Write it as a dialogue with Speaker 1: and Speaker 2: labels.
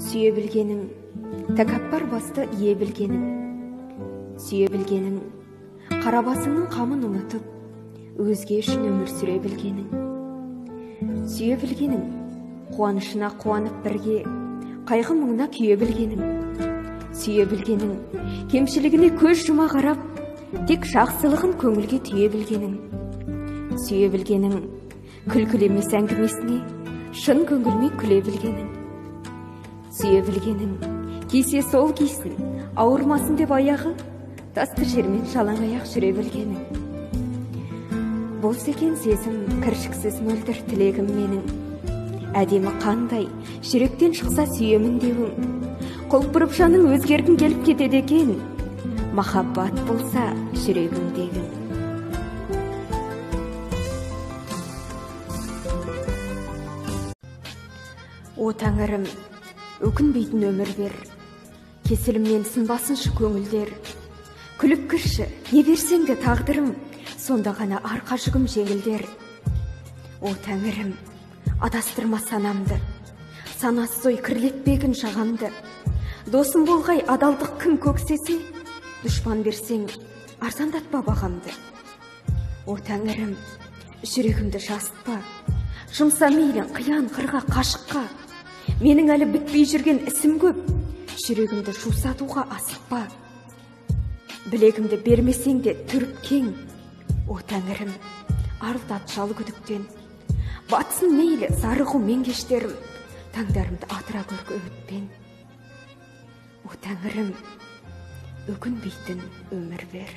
Speaker 1: Сүйе білгенің, тәкаппар басты ие білгенің. Сүйе білгенің, қарабасыңның қамын ұмытып, өзге үшін өмір сүре білгенің. Сүйе білгенің, қуанышына қуанып бірге, қайғы мұңына күйе білгенің. Сүйе білгенің, кемшілігіне көз жұма қарап, тек жақсылығын көңілге түйе білгенің. Сүйе білгенің, күлкілі емес әңгімесіне, шын көңілмен күле білгенің. Сүйе білгенің, кисе сол кисін, ауырмасын деп аяғы, тасты жермен жалаң аяқ жүре білгенің. Болса екен сезім, кіршіксіз мөлдір тілегім менің. Әдемі қандай, жүректен шықса сүйемін деуің. Құлпырып жаның өзгергің келіп кетеді екен, махаббат болса жүрегімдегің. О тәңірім, өкінбейтін өмір бер, кесілімнен сынбасыншы көңілдер. Күліп кірші, не берсең де тағдырым, сонда ғана арқа жүгім жеңілдер. О тәңірім, адастырма санамды, санасыз ой кірлетпегін жағамды. Досым болғай адалдық кім көксесе, дұшпан берсең арзандатпа бағамды. О тәңірім, жүрегімді жасытпа, жұмса мейлің қиян қырға қашыққа. Менің әлі бітпей жүрген ісім көп, жүрегімді жусатуға асықпа. Білегімді бермесең де түріп кең. О тәңірім, арылтат жал күдіктен. Батсын мейлі зарығу мен кештерім, таңдарымды атыра көргі үмітпен. О тәңірім, өкінбейтін өмір бер.